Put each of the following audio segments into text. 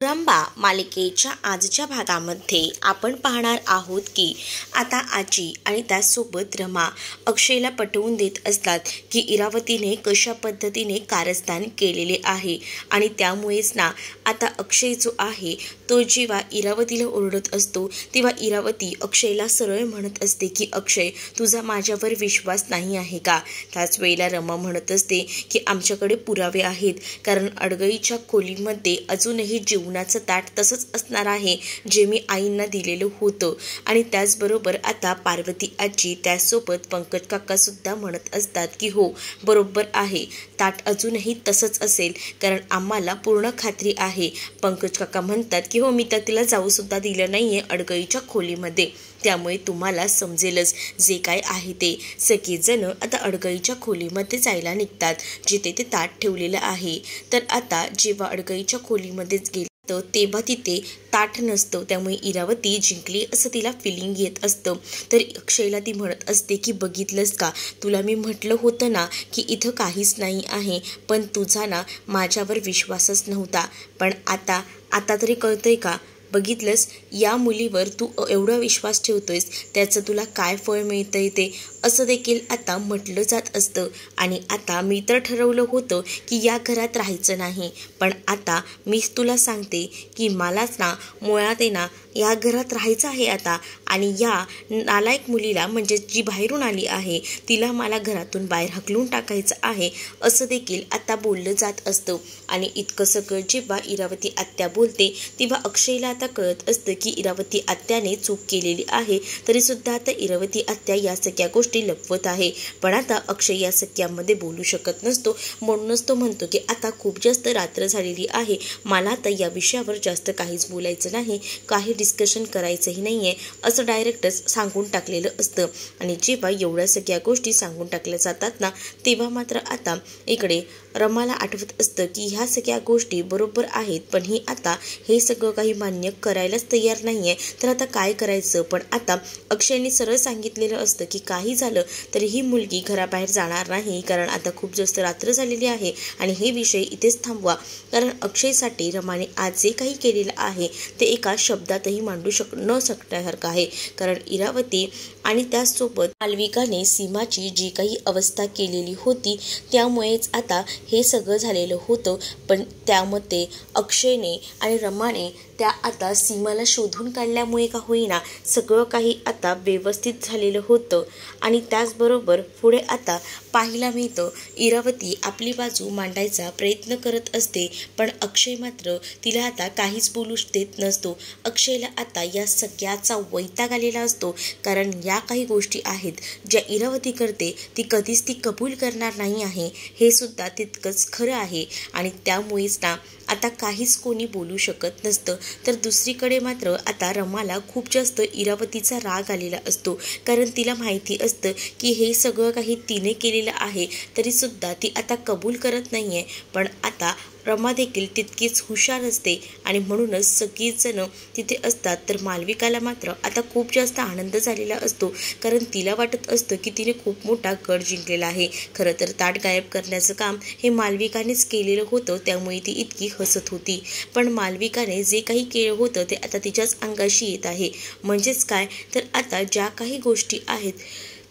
रंबा मालिकेच्या आजच्या भागामध्ये आपण पाहणार आहोत की आता आजी आणि त्यासोबत रमा अक्षयला पटवून देत असतात की इरावतीने कशा पद्धतीने कारस्थान केलेले आहे आणि त्यामुळेच ना आता अक्षय जो आहे तो जेव्हा इरावतीला ओरडत असतो तेव्हा इरावती अक्षयला सरळ म्हणत असते की अक्षय तुझा माझ्यावर विश्वास नाही आहे का। त्याच वेळेला रमा म्हणत असते की आमच्याकडे पुरावे आहेत, कारण अडगळीच्या खोलीमध्ये अजूनही जीवनाचं ताट तसंच असणार आहे जे मी आईंना दिलेलं होतं। आणि त्याचबरोबर आता पार्वती आजी त्यासोबत पंकज काका सुद्धा म्हणत असतात की हो बरोबर आहे, ताट अजूनही तसंच असेल, कारण आम्हाला पूर्ण खात्री आहे। पंकज काका म्हणतात की हो मी तर तिला जाऊ सुद्धा दिलं नाहीये अडगळीच्या खोलीमध्ये, त्यामुळे तुम्हाला समजेलच जे काय आहे ते। सगळेजण आता अडगळीच्या खोलीमध्ये जायला निघतात जिथे ते ताट ठेवलेलं आहे। तर आता जेव्हा अडगळीच्या खोलीमध्ये गेलं तेव्हा तिथे ताट नसतं, त्यामुळे इरावती जिंकली असं तिला फिलिंग येत असतं। तर अक्षयला ती म्हणत असते की बघितलंस का, तुला मी म्हटलं होतं ना की इथं काहीच नाही आहे, पण तुझा ना माझ्यावर विश्वासच नव्हता, पण आता तरी कळतंय का, बघितलंस या मुलीवर तू एवढा विश्वास ठेवतोयस त्याचं तुला काय फळ मिळतंय ते, असं देखील आता म्हटलं जात असतं। आणि आता मी तर ठरवलं होतं की या घरात राहायचं नाही, पण आता मी तुला सांगते की मलाच ना मुळात आहे ना या घरात राहायचं आहे आता, आणि या नालायक मुलीला म्हणजे जी बाहेरून आली आहे तिला मला घरातून बाहेर हकलून टाकायचं आहे, असं देखील आता बोललं जात असतं। आणि इतकं सगळं जेव्हा इरावती आत्या बोलते तेव्हा अक्षयला आता कळत असतं की इरावती आत्याने चूक केलेली आहे, तरी सुद्धा आता इरावती आत्या या सगळ्या गोष्टी लपवत आहे। पण आता अक्षय या सगळ्यामध्ये बोलू शकत नसतो, म्हणूनच तो म्हणतो की आता खूप जास्त रात्र झालेली आहे, मला आता या विषयावर जास्त काहीच बोलायचं नाही, काही डिस्कशन करायचंही नाहीये, असं डायरेक्टच सांगून टाकलेलं असतं। आणि जेव्हा एवढ्या सगळ्या गोष्टी सांगून टाकल्या जातात ना तेव्हा मात्र आता इकडे रमाला आठवत असतं की ह्या सगळ्या गोष्टी बरोबर आहेत, पण ही आता हे सगळं काही मान्य करायलाच तयार नाहीये, तर आता काय करायचं। पण आता अक्षयने सरळ सांगितलेलं असतं की काही झालं तरी ही मुलगी घराबाहेर जाणार नाही, कारण आता खूप जास्त रात्र झालेली आहे आणि हे विषय इथेच थांबवा, कारण अक्षयसाठी रमाने आज जे काही केलेलं आहे ते एका शब्दातही मांडू न शकण्यासारखं आहे। कारण इरावती आणि त्याचसोबत मालविकाने सीमाची जी काही अवस्था केलेली होती त्यामुळेच आता हे सगळं झालेलं होतं। पण त्यामध्ये अक्षयने आणि रमाने त्या आता सीमाला शोधून काढल्यामुळे का होईना सगळं काही आता व्यवस्थित झालेलं होतं। आणि त्याचबरोबर पुढे आता पाहायला मिळतं इरावती आपली बाजू मांडायचा प्रयत्न करत असते, पण अक्षय मात्र तिला आता काहीच बोलू देत नसतो। अक्षयला आता या सगळ्याचा वैताग आलेला असतो, कारण या काही गोष्टी आहेत ज्या इरावती करते ती कधीच ती कबूल करणार नाही आहे, हे सुद्धा तितकंच खरं आहे। आणि त्यामुळेच ना आता काहीच कोणी बोलू शकत नसतं। तर दुसरीकडे मात्र आता रमाला खूप जास्त इरावतीचा राग आलेला असतो, कारण तिला माहिती असतं की हे सगळं काही तिने केलेलं आहे तरी सुद्धा ती आता कबूल करत नाहीये। पण आता रमा देखील तितकीच हुशार असते आणि म्हणूनच सगळीच जण तिथे असतात। तर मालविकाला मात्र आता खूप जास्त आनंद झालेला असतो, कारण तिला वाटत असतं की तिने खूप मोठा गड जिंकलेला आहे। खरं तर ताट गायब करण्याचं काम हे मालविकानेच केलेलं होतं, त्यामुळे ती इतकी हसत होती। पण मालविकाने जे काही केलं होतं ते आता तिच्याच अंगाशी येत आहे। म्हणजेच काय, तर आता ज्या काही गोष्टी आहेत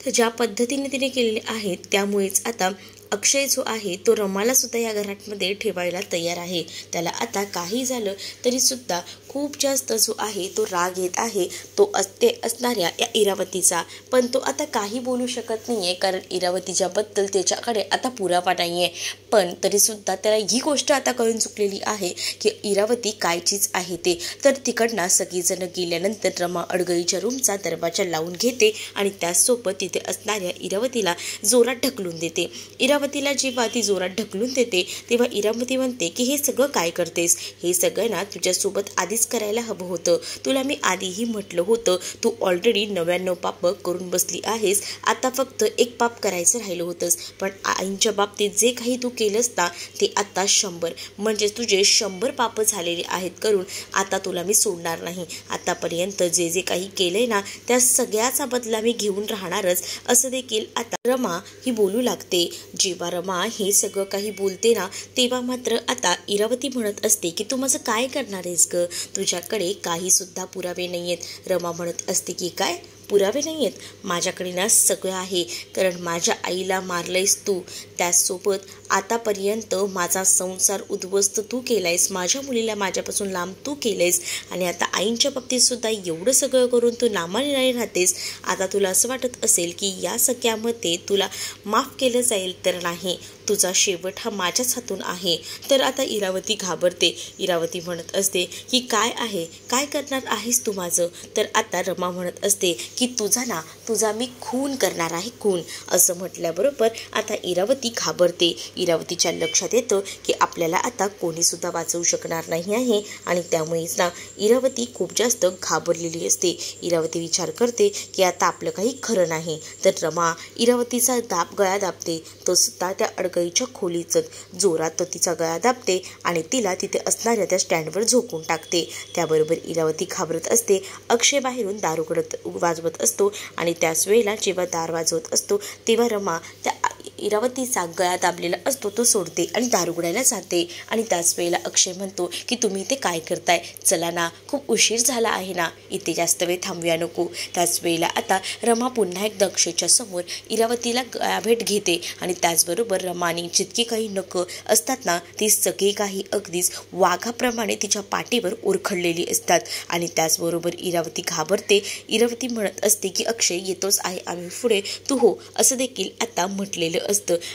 तर ज्या पद्धतीने तिने केलेल्या आहेत त्यामुळेच आता अक्षय जो आहे तो रमाला सुद्धा या घरामध्ये ठेवायला तयार आहे। त्याला आता काही झालं तरी सुद्धा खूप जास्त जो आहे तो राग येत आहे तो असणाऱ्या या इरावतीचा, पण तो आता काही बोलू शकत नाहीये, कारण इरावतीच्याबद्दल त्याच्याकडे आता पुरावा नाहीये। पण तरी सुद्धा त्याला ही गोष्ट आता कळून चुकलेली आहे की इरावती काय चीज आहे ते। तर तिकडनं सगळीजण गेल्यानंतर रमा अडगळीच्या रूमचा दरवाजा लावून घेते आणि त्याचसोबत तिथे असणाऱ्या इरावतीला जोरात ढकलून देते। इरावतीला जेव्हा ती जोरात ढकलून देते तेव्हा इरावती म्हणते की हे सगळं काय करतेस, हे सगळं ना तुझ्यासोबत आधीच करायला हवं होतं, तुला मी आधीही म्हटलं होतं, तू ऑलरेडी 99 पाप करून बसली आहेस, आता फक्त एक पाप करायचं राहिलं होतंस। पण आईंच्या बाबतीत जे काही तू केलंस ना ते आता 100 म्हणजे तुझे 100 पाप झालेले आहेत करून, आता तुला मी सोडणार नाही। आतापर्यंत जे जे काही केलंय ना त्या सगळ्याचा बदला मी घेऊन राहणारच, असं देखील आता रमा ही बोलू लागते। जेव्हा जेव्हा रमा हे सगळं काही बोलते ना, तेव्हा मात्र आता इरावती म्हणत असते की तू माझं काय करणार आहेस ग, तुझ्याकडे काही सुद्धा पुरावे नाही आहेत. रमा म्हणत असते की काय पुरावे नाही आहेत, माझ्याकडे ना सगळं आहे. कारण माझ्या आईला मारलंयस तू, त्याचसोबत आतापर्यंत माझा संसार उद्ध्वस्त तू केलायस, माझ्या मुलीला माझ्यापासून लांब तू केलंयस आणि आता आईंच्या बाबतीत सुद्धा एवढं सगळं करून तू नामानिराळी राहतेस. आता तुला असं वाटत असेल की या सगळ्यामध्ये तुला माफ केलं जाईल, तर नाही, तुझा शेवट हा माझ्याच हातून आहे. तर आता इरावती घाबरते. इरावती म्हणत असते की काय आहे, काय करणार आहेस तू माझं. तर आता रमा म्हणत असते की तुझा मी खून करणार आहे, खून. असं म्हटल्याबरोबर आता इरावती घाबरते. इरावतीच्या लक्षात येतं की आपल्याला आता कोणीसुद्धा वाचवू शकणार नाही आहे आणि त्यामुळेच ना इरावती खूप जास्त घाबरलेली असते. इरावती विचार करते की आता आपलं काही खरं नाही. तर रमा इरावतीचा गळा दाबते. तो सुद्धा त्या अडगळीच्या खोलीच जोरात तिचा गळा दाबते आणि तिला तिथे असणाऱ्या त्या स्टँडवर झोकून टाकते. त्याबरोबर इरावती घाबरत असते. अक्षय बाहेरून दार वाजवत असतो आणि त्याच वेळेला जेव्हा दार वाजवत असतो तेव्हा रमा त्या इरावतीचा गळा दाबलेला असतो तो सोडते आणि दार उघडायला जाते. आणि त्याच वेळेला अक्षय म्हणतो की तुम्ही इथे काय करताय, चला ना, खूप उशीर झाला आहे ना, इथे जास्त वेळ थांबूया नको. त्याच वेळेला आता रमा पुन्हा एकदा अक्षयच्या समोर इरावतीला गळाभेट घेते आणि त्याचबरोबर रमाने जितकी काही नखं असतात ना, ती सगळी काही अगदीच वाघाप्रमाणे तिच्या पाठीवर ओरखडलेली असतात. आणि त्याचबरोबर इरावती घाबरते. इरावती म्हणत असते की अक्षय येतोच आहे आम्ही पुढे, तू हो, असं देखील आता म्हटलेलं असतं.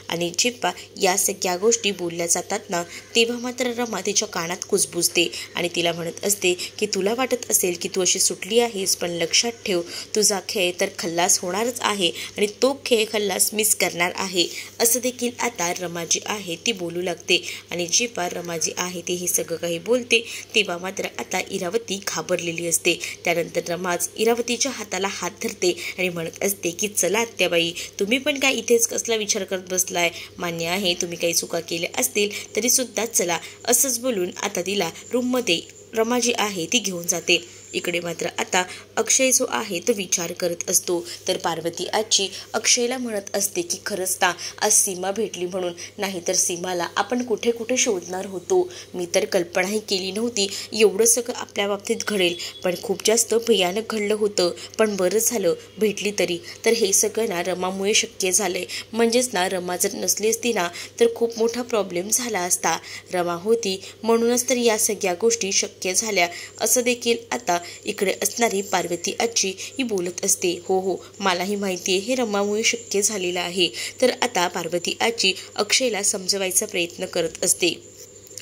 आणि जेव्हा या सगळ्या गोष्टी बोलल्या जातात ना, तेव्हा मात्र रमा तिच्या कानात कुजबुजते आणि तिला म्हणत असते की तुला वाटत असेल की तू अशी सुटली आहेस, पण लक्षात ठेव, तुझा खेळ तर खल्लास होणारच आहे आणि तो खेळ खल्लास मिस करणार आहे. असं देखील आता रमा जी आहे ती बोलू लागते. आणि जेव्हा रमा जी आहे ती हे सगळं काही बोलते तेव्हा मात्र आता इरावती घाबरलेली असते. त्यानंतर रमाच इरावतीच्या हाताला हात धरते आणि म्हणत असते की चला आत्याबाई, तुम्ही पण काय इथेच कसला विचार करत बसलाय, मान्य आहे तुम्ही काही चुका केल्या असतील तरी सुद्धा चला. असंच बोलून आता तिला रूममध्ये रमा जी आहे ती घेऊन जाते. इकडे मात्र आता अक्षय जो आहे तो विचार करत असतो. तर पार्वती आजी अक्षयला म्हणत असते की खरंच ना, आज सीमा भेटली म्हणून, नाहीतर सीमाला आपण कुठे कुठे शोधणार होतो. मी तर कल्पनाही केली नव्हती एवढं सगळं आपल्या बाबतीत घडेल, पण खूप जास्त भयानक घडलं होतं. पण बरं झालं भेटली तरी. तर हे सगळं ना रमामुळे शक्य झालंय. म्हणजेच ना रमा जर नसली असती ना तर खूप मोठा प्रॉब्लेम झाला असता. रमा होती म्हणूनच तर या सगळ्या गोष्टी शक्य झाल्या, असं देखील आता इकडे असणारी पार्वती आजी ही बोलत असते. हो हो, मलाही माहिती आहे हे रमामुळे शक्य झालेलं आहे. तर आता पार्वती आजी अक्षयला समजवायचा प्रयत्न करत असते.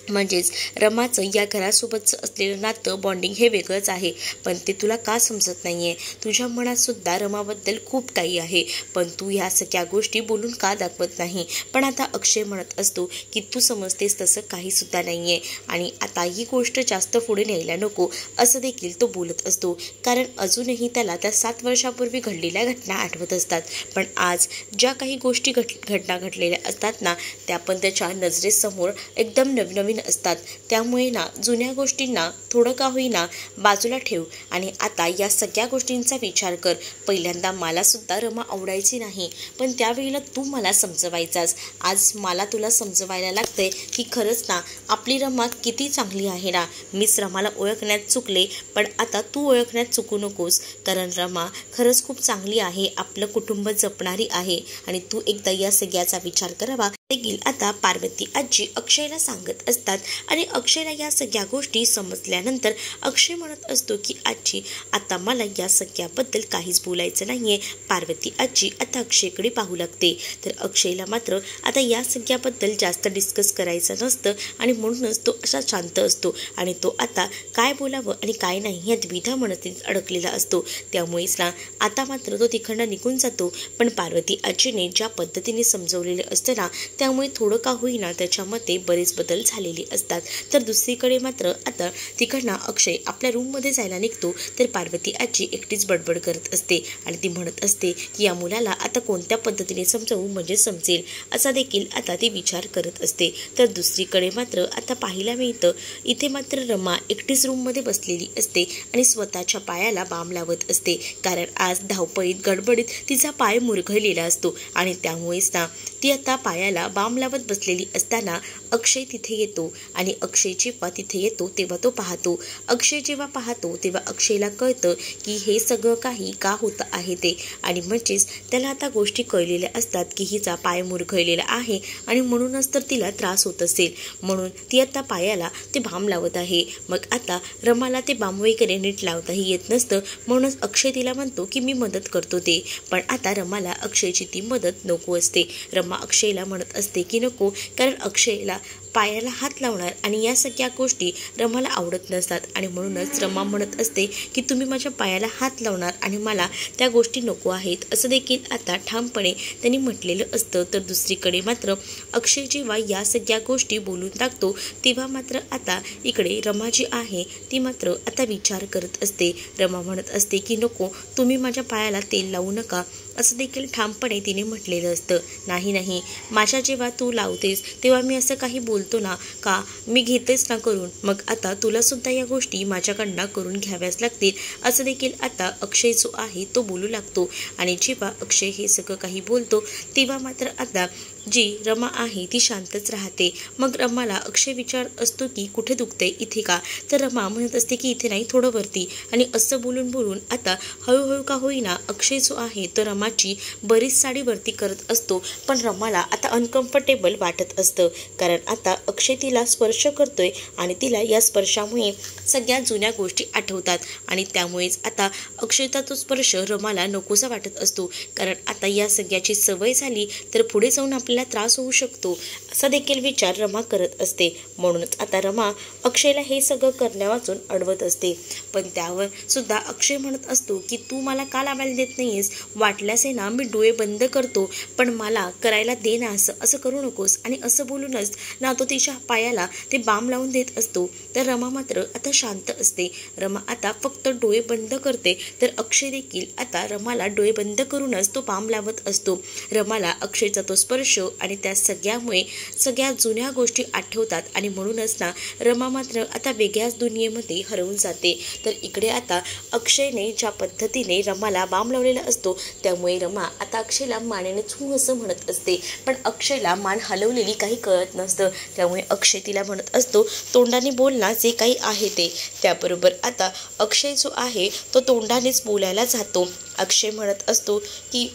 म्हणजेच रमाचं या घरासोबतचं असलेलं नातं बॉन्डिंग हे वेगळंच आहे, पण ते तुला का समजत नाही आहे. तुझ्या मनात सुद्धा रमाबद्दल खूप काही आहे, पण तू ह्या सगळ्या गोष्टी बोलून का दाखवत नाही. पण आता अक्षय म्हणत असतो की तू समजतेस तसं काहीसुद्धा नाही आहे आणि आता ही गोष्ट जास्त पुढे न्यायला नको, असं देखील तो बोलत असतो. कारण अजूनही त्याला त्या 7 वर्षापूर्वी घडलेल्या घटना आठवत असतात. पण आज ज्या काही गोष्टी घटना घडलेल्या असतात ना, त्या पण त्याच्या नजरेसमोर एकदम नवीन असतात. त्यामुळे ना जुन्या गोष्टींना थोडं का होईना बाजूला ठेव आणि आता या सगळ्या गोष्टींचा विचार कर. पहिल्यांदा मला सुद्धा रमा आवडायची नाही, पण त्यावेळेला तू मला समजवायचास. आज मला तुला समजवायला लागतंय की खरंच ना आपली रमा किती चांगली आहे ना. मीच रमाला ओळखण्यात चुकले, पण आता तू ओळखण्यात चुकू नकोस, कारण रमा खरंच खूप चांगली आहे, आपलं कुटुंब जपणारी आहे आणि तू एकदा या सगळ्याचा विचार करावा. देखील आता पार्वती आजी अक्षयला सांगत असतात आणि अक्षयला या सगळ्या गोष्टी समजल्यानंतर अक्षय म्हणत असतो की आजी आता मला या सगळ्याबद्दल काहीच बोलायचं नाहीये. पार्वती आजी आता अक्षयकडे पाहू लागते. तर अक्षयला मात्र आता या सगळ्याबद्दल जास्त डिस्कस करायचं नसतं आणि म्हणूनच तो असा शांत असतो आणि तो आता काय बोलावं आणि काय नाही या द्विधा मनस्थितीत अडकलेला असतो. त्यामुळेच ना आता मात्र तो तिकडनं निघून जातो. पण पार्वती आजीने ज्या पद्धतीने समजवलेलं असतं ना, त्यामुळे थोडं का होईना त्याच्यामध्ये बरेच बदल झालेले असतात. तर दुसरीकडे मात्र आता तिकडनं अक्षय आपल्या रूममध्ये जायला निघतो. तर पार्वती आजी एकटीच बडबड करत असते आणि ती म्हणत असते की या मुलाला आता कोणत्या पद्धतीने समजवू म्हणजे समजेल, असा देखील आता ती विचार करत असते. तर दुसरीकडे मात्र आता पाहायला मिळतं इथे मात्र रमा एकटीच रूममध्ये बसलेली असते आणि स्वतःच्या पायाला बाम लावत असते. कारण आज धावपळीत गडबडीत तिचा पाय मुरघळलेला असतो आणि त्यामुळेच ना ती आता पायाला बाम लावत बसलेली असताना अक्षय तिथे येतो आणि अक्षय जेव्हा तिथे येतो तेव्हा तो पाहतो. अक्षय जेव्हा पाहतो तेव्हा अक्षयला कळतं की हे सगळं काही का होतं आहे ते, आणि म्हणजेच त्याला आता गोष्टी कळलेल्या असतात की हिचा पाय मुरगळलेला आहे आणि म्हणूनच तर तिला त्रास होत असेल, म्हणून ती आता पायाला ते बाम लावत आहे. मग आता रमाला ते बाम वगैरे नीट लावताही येत नसतं, म्हणूनच अक्षय तिला म्हणतो की मी मदत करतो ते. पण आता रमाला अक्षयची ती मदत नको असते. रमा अक्षयला म्हणत असते की नको, कारण अक्षयला पायाला हात लावणार आणि या सगळ्या गोष्टी रमाला आवडत नसतात, आणि म्हणूनच रमा म्हणत असते की तुम्ही माझ्या पायाला हात लावणार आणि मला त्या गोष्टी नको आहेत, असं देखील आता ठामपणे त्यांनी म्हटलेलं असतं. तर दुसरीकडे मात्र अक्षय जेव्हा या सगळ्या गोष्टी बोलून टाकतो तेव्हा मात्र आता इकडे रमा जी आहे ती मात्र आता विचार करत असते. रमा म्हणत असते की नको, तुम्ही माझ्या पायाला तेल लावू नका, असं देखील ठामपणे तिने म्हटलेलं असतं. नाही नाही, माझ्या जेव्हा तू लावतेस तेव्हा मी असं काही बोलतो ना का, मी घेतेच ना करून, मग आता तुला सुद्धा या गोष्टी माझ्याकडनं करून घ्याव्याच लागतील, असं देखील आता अक्षय जो आहे तो बोलू लागतो. आणि जेव्हा अक्षय हे सगळं काही बोलतो तेव्हा मात्र आता जी रमा आहे ती शांतच राहते. मग रमाला अक्षय विचारत असतो की कुठे दुखते, इथे का? तर रमा म्हणत असते की इथे नाही, थोडं वरती. आणि असं बोलून बोलून आता हळूहळू का होईना अक्षय जो आहे तो रमाची बरीच साडी वरती करत असतो, पण रमाला आता अनकम्फर्टेबल वाटत असतं, कारण आता अक्षय तिला स्पर्श करतोय आणि तिला या स्पर्शामुळे सगळ्या जुन्या गोष्टी आठवतात, आणि त्यामुळेच आता अक्षयचा तो स्पर्श रमाला नकोसा वाटत असतो, कारण आता या सगळ्याची सवय झाली तर पुढे जाऊन आपल्याला त्रास होऊ शकतो, असा देखील विचार रमा करत असते. म्हणूनच आता रमा अक्षयला हे सगळं करण्यावाचून अडवत असते. पण त्यावर सुद्धा अक्षय म्हणत असतो की तू मला का लावायला देत नाहीयेस, वाटल्यास आहे ना मी डोळे बंद करतो, पण मला करायला दे ना, असं करू नकोस. आणि असं बोलूनच ना तो तिच्या पायाला ते बाम लावून देत असतो. तर रमा मात्र आता शांत असते. रमा आता फक्त डोळे बंद करते, तर अक्षय देखील आता रमाला डोळे बंद करूनच तो बाम लावत असतो. रमाला अक्षयचा तो स्पर्श आणि त्या सगळ्यामुळे सगळ्या जुन्या गोष्टी आठवतात, आणि म्हणूनच ना रमा मात्र आता वेगळ्याच दुनियेमध्ये हरवून जाते. तर इकडे आता अक्षयने ज्या पद्धतीने रमाला बाम लावलेला असतो त्यामुळे रमा आता अक्षयला मानेने छू असं म्हणत असते, पण अक्षयला मान हलवलेली काही कळत नसतं. त्यामुळे अक्षय तिला म्हणत असतो तोंडाने बोल ना जे काही आहे ते. त्याबरोबर आता अक्षय जो आहे तो तोंडानेच बोलायला जातो. अक्षय म्हणत असतो की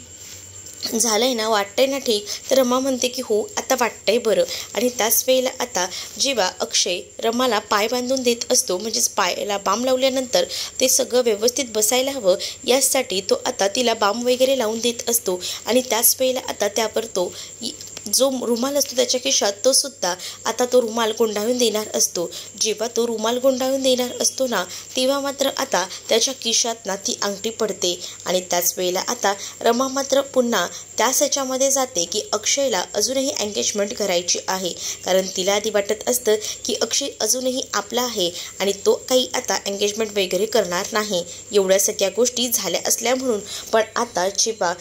झालंय ना, वाटतंय ना ठीक? तर रमा म्हणते की हो, आता वाटतंय बरं. आणि त्याच वेळेला आता जेव्हा अक्षय रमाला पाय बांधून देत असतो, म्हणजेच पायाला बाम लावल्यानंतर ते सगळं व्यवस्थित बसायला हवं यासाठी तो आता तिला बाम वगैरे लावून देत असतो. आणि त्याच वेळेला आता त्यावर तो जो रुमाल असतो त्याच्या खिशात तो सुद्धा आता तो रुमाल गुंडाळून देणार असतो. जेव्हा तो रुमाल गुंडाळून देणार असतो ना तेव्हा मात्र आता त्याच्या खिशात ना ती अंगठी पडते. आणि त्याच वेळेला आता रमा मात्र पुन्हा त्याच ह्याच्यामध्ये जाते की अक्षयला अजूनही एंगेजमेंट करायची आहे, कारण तिला आधी वाटत असतं की अक्षय अजूनही आपला आहे आणि तो काही आता एंगेजमेंट वगैरे करणार नाही, एवढ्या सगळ्या गोष्टी झाल्या असल्या म्हणून. पण आता जेव्हा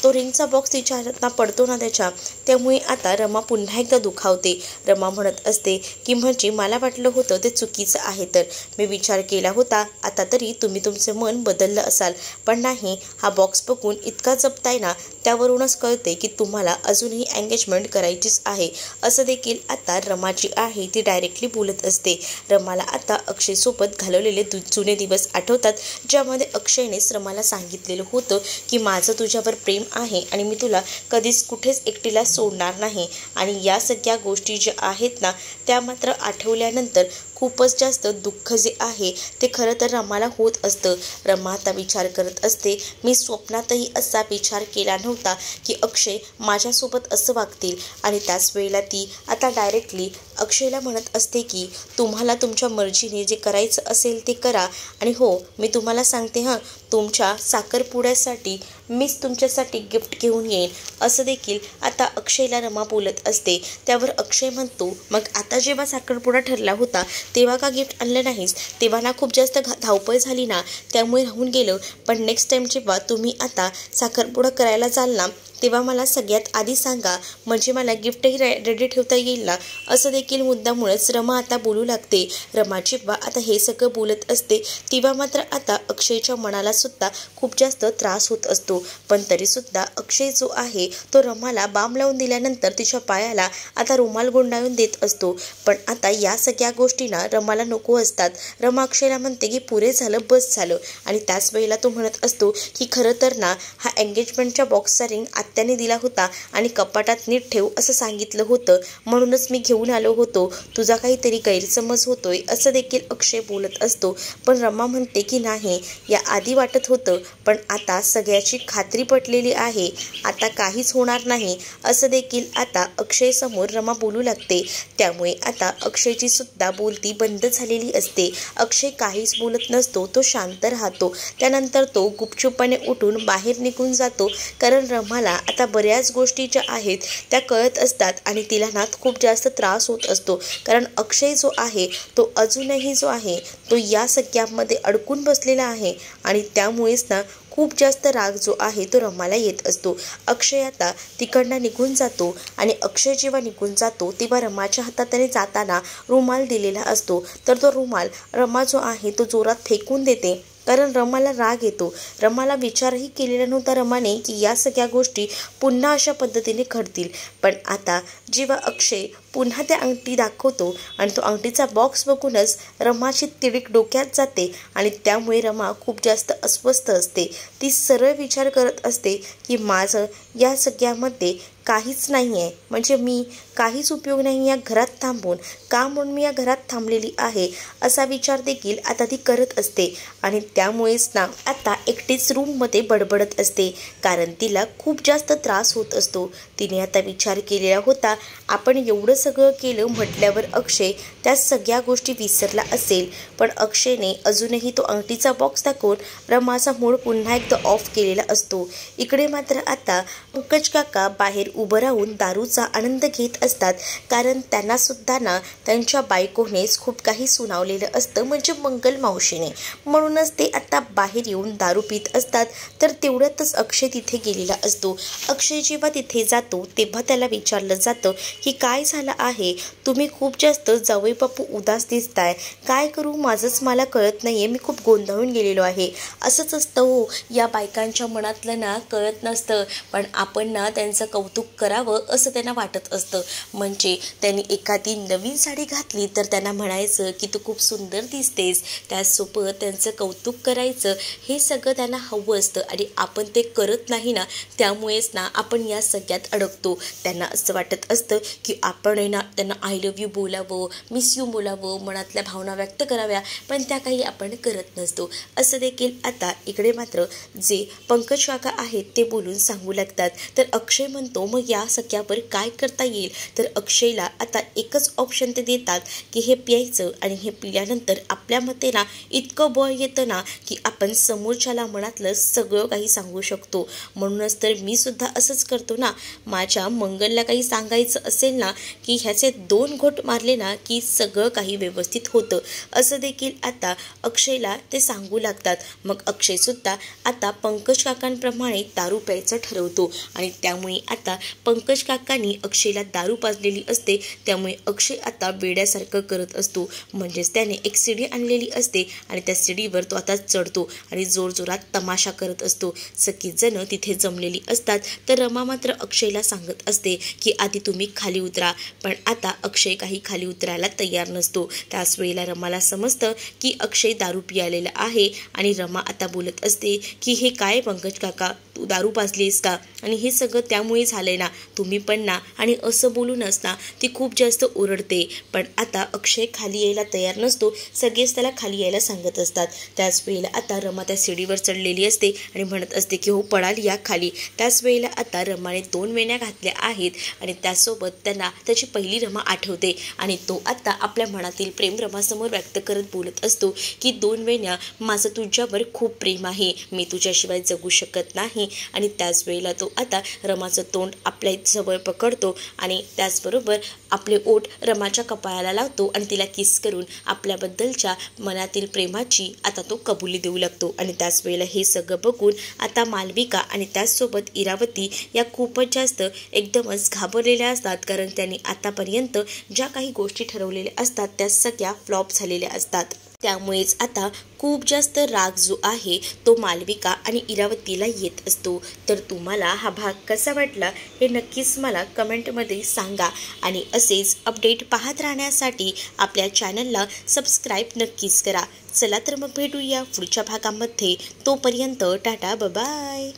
तो रिंगचा बॉक्स तिच्या हातात पडतो ना त्यामुळे आता रमा पुन्हा एकदा दुखावते. रमा म्हणत असते की म्हणजे मला वाटलं होतं ते चुकीचं आहे, तर मी विचार केला होता आता तरी तुम्ही तुमचे मन बदललं असाल, पण नाही, हा बॉक्स बघून इतका जपताय ना त्यावरूनच कळते की तुम्हाला अजूनही एंगेजमेंट करायचीच आहे, असं देखील आता रमा जी आहे ती डायरेक्टली बोलत असते. रमाला आता अक्षयसोबत घालवलेले जुने दिवस आठवतात, ज्यामध्ये अक्षयनेच रमाला सांगितलेलं होतं की माझं तुझ्यावर प्रेम आहे आणि मी तुला कधीच कुठेच एकटीला सोडणार नाही. आणि या सगळ्या गोष्टी ज्या आहेत ना त्या मात्र आठवल्यानंतर खूपच जास्त दुःख जे आहे ते खरं तर रमाला होत असतं. रमा आता विचार करत असते, मी स्वप्नातही असा विचार केला नव्हता की अक्षय माझ्यासोबत असं वागतील. आणि त्याच वेळेला ती आता डायरेक्टली अक्षयला म्हणत असते की तुम्हाला तुमच्या मर्जीने जे करायचं असेल ते करा, आणि हो मी तुम्हाला सांगते हां, तुमच्या साखरपुड्यासाठी मीच तुमच्यासाठी गिफ्ट घेऊन येईन, असं देखील आता अक्षयला रमा बोलत असते. त्यावर अक्षय म्हणतो मग आता जेव्हा साखरपुडा ठरला होता तेव्हा का गिफ्ट आणलं नाहीस? तेव्हा ना खूप जास्त धावपळ झाली ना त्यामुळे राहून गेलं, पण नेक्स्ट टाईम जेव्हा तुम्ही आता साखरपुडा करायला जाल ना तेव्हा मला सगळ्यात आधी सांगा, म्हणजे मला गिफ्टही रेडी ठेवता येईल ना, असं देखील मुद्दामुळेच रमा आता बोलू लागते. रमा जेव्हा आता हे सगळं बोलत असते तेव्हा मात्र आता अक्षयच्या मनाला सुद्धा खूप जास्त त्रास होत असतो. पण तरीसुद्धा अक्षय जो आहे तो रमाला बाम लावून दिल्यानंतर तिच्या पायाला आता रुमाल गुंडाळून देत असतो. पण आता या सगळ्या गोष्टींना रमाला नको असतात. रमा अक्षयला म्हणते की पुरे झालं, बस झालं. आणि त्याच वेळेला तो म्हणत असतो की खरं तर ना, हा एंगेजमेंटच्या बॉक्सचा रिंग आत्याने दिला होता आणि कपाटात नीट ठेव असं सांगितलं होतं, म्हणूनच मी घेऊन आलो होतो. तुझा काहीतरी गैरसमज होतोय असं देखील अक्षय बोलत असतो. पण रमा म्हणते की नाही, या आधी वाटत होतं, पण आता सगळ्याची खात्री पटलेली आहे, आता काहीच होणार नाही असं देखील आता अक्षय समोर रमा बोलू लागते. त्यामुळे आता अक्षयची सुद्धा बोलती बंद झालेली असते. अक्षय काहीच बोलत नसतो, तो शांत राहतो. त्यानंतर तो गुपचूपपणे उठून बाहेर निघून जातो. कारण रमाला आता बऱ्याच गोष्टी ज्या आहेत त्या कळत असतात आणि तिला ना खूप जास्त त्रास होत असतो. कारण अक्षय जो आहे तो अजूनही जो आहे तो या सगळ्यामध्ये अडकून बसलेला आहे आणि त्यामुळेच ना खूप जास्त राग जो आहे तो रमाला येत असतो. अक्षय आता तिकडनं निघून जातो आणि अक्षय जेव्हा निघून जातो तेव्हा रमाच्या हातात त्याने जाताना रुमाल दिलेला असतो. तर तो रुमाल रमा जो आहे तो जोरात फेकून देते. कारण रमाला राग येतो. रमाला विचारही केलेला नव्हता रमाने की या सगळ्या गोष्टी पुन्हा अशा पद्धतीने घडतील. पण आता जेव्हा अक्षय पुन्हा त्या अंगठी दाखवतो आणि तो अंगठीचा बॉक्स बघूनच रमाची तिडीक डोक्यात जाते आणि त्यामुळे रमा खूप जास्त अस्वस्थ असते. ती सरळ विचार करत असते की माझं या सगळ्यामध्ये काहीच नाही आहे, म्हणजे मी काहीच उपयोग नाही या घरात थांबून, का म्हणून मी या घरात थांबलेली आहे असा विचार देखील आता ती करत असते. आणि त्यामुळेच ना आता एकटीच रूममध्ये बडबडत असते. कारण तिला खूप जास्त त्रास होत असतो. तिने आता विचार केलेला होता, आपण एवढं सगळं केलं म्हटल्यावर अक्षय त्या सगळ्या गोष्टी विसरला असेल. पण अक्षयने अजूनही तो अंगठीचा बॉक्स दाखवून रमाचा मूड पुन्हा एकदा ऑफ केलेला असतो. इकडे मात्र आता पंकज काका बाहेर उभं राहून दारूचा आनंद घेत असतात. कारण त्यांना सुद्धा ना त्यांच्या बायकोनेच खूप काही सुनावलेलं असतं, म्हणजे मंगल मावशीने. म्हणूनच ते आता बाहेर येऊन दारू पित असतात. तर तेवढ्यातच अक्षय तिथे गेलेला असतो. अक्षय जेव्हा तिथे जातो तेव्हा त्याला विचारलं जातं की काय झालं आहे, तुम्ही खूप जास्त जावई बापू उदास दिसताय, काय करू माझंच मला कळत नाहीये, मी खूप गोंधळून गेलेलो आहे. असंच असतं हो, या बायकांच्या मनातलं ना कळत नसतं, पण आपण ना त्यांचं कौतुक करावं असं त्यांना वाटत असतं. म्हणजे त्यांनी एखादी नवीन साडी घातली तर त्यांना म्हणायचं की तू खूप सुंदर दिसतेस, त्याचसोबत त्यांचं कौतुक करायचं, हे सगळं त्यांना हवं असतं. आणि आपण ते करत नाही ना, त्यामुळेच ना आपण या सगळ्यात अडकतो. त्यांना असं वाटत असतं की आपण ना त्यांना आय लव्ह यू बोलावं, मिस यू बोलावं, मनातल्या भावना व्यक्त कराव्या, पण त्या काही आपण करत नसतो. असं देखील आता इकडे मात्र जे पंकज काका आहेत ते बोलून सांगू लागतात. तर अक्षय म्हणतो मग या सगळ्यावर काय करता येईल. तर अक्षयला आता एकच ऑप्शन ते देतात की हे प्यायचं आणि हे पिल्यानंतर आपल्या मते ना इतकं बळ येतं ना की आपण समोरच्याला मनातलं सगळं काही सांगू शकतो. म्हणूनच तर मी सुद्धा असंच करतो ना, माझ्या मंगलला काही सांगायचं असेल ना की ह्याचे 2 घोट मारले ना की सगळं काही व्यवस्थित होतं, असं देखील आता अक्षयला ते सांगू लागतात. मग अक्षय सुद्धा आता पंकज काकांप्रमाणे दारू प्यायचं ठरवतो आणि त्यामुळे आता पंकज काकांनी अक्षयला दारू पाजलेली असते. त्यामुळे अक्षय आता वेड्यासारखं करत असतो. म्हणजेच त्याने एक सीडी आणलेली असते आणि त्या सीडीवर तो आता चढतो आणि जोरजोरात तमाशा करत असतो. सगळीच जण तिथे जमलेली असतात. तर रमा मात्र अक्षयला सांगत असते की आधी तुम्ही खाली उतरा. पण आता अक्षय काही खाली उतरायला तयार नसतो. त्याच वेळेला रमाला समजतं की अक्षय दारू पियालेला आहे आणि रमा आता बोलत असते की हे काय पंकज काका, तू दारू पाजलीस का, आणि हे सगळं त्यामुळे झालंय ना, तुम्ही पण ना, आणि असं बोलूनच ना ती खूप जास्त ओरडते. पण आता अक्षय खाली यायला तयार नसतो. सगळेच त्याला खाली यायला सांगत असतात. त्याच वेळेला आता रमा त्या सीडीवर चढलेली असते आणि म्हणत असते की हो पडाल या खाली. त्याच वेळेला आता रमाने 2 वेण्या घातल्या आहेत आणि त्यासोबत त्यांना त्याची पहिली रमा आठवते आणि तो आता आपल्या मनातील प्रेम रमासमोर व्यक्त करत बोलत असतो की 2 वेण्या, माझं तुझ्यावर खूप प्रेम आहे, मी तुझ्याशिवाय जगू शकत नाही. आणि त्याच वेळेला तो आता रमाचं तोंड आपल्या जवळ पकडतो आणि त्याचबरोबर आपले ओठ रमाच्या कपाळाला लावतो आणि तिला किस करून आपल्याबद्दलच्या मनातील प्रेमाची आता तो कबुली देऊ लागतो। आणि त्याच वेळेला हे सगळं बघून आता मालविका आणि त्याचसोबत इरावती या खूपच जास्त एकदमच घाबरलेल्या असतात, कारण त्यांनी आतापर्यंत ज्या काही गोष्टी ठरवलेल्या असतात त्या सगळ्या फ्लॉप झालेल्या असतात। त्यामुळेच आता खूप जास्त राग जो आहे तो मालविका आणि इरावतीला येत असतो। तर तुम्हाला हा भाग कसा वाटला हे नक्कीच मला कमेंटमध्ये सांगा आणि असेच अपडेट पाहत राहण्यासाठी आपल्या चॅनलला सबस्क्राईब नक्कीच करा। चला तर मग भेटूया पुढच्या भागामध्ये, तोपर्यंत टाटा बाय बाय।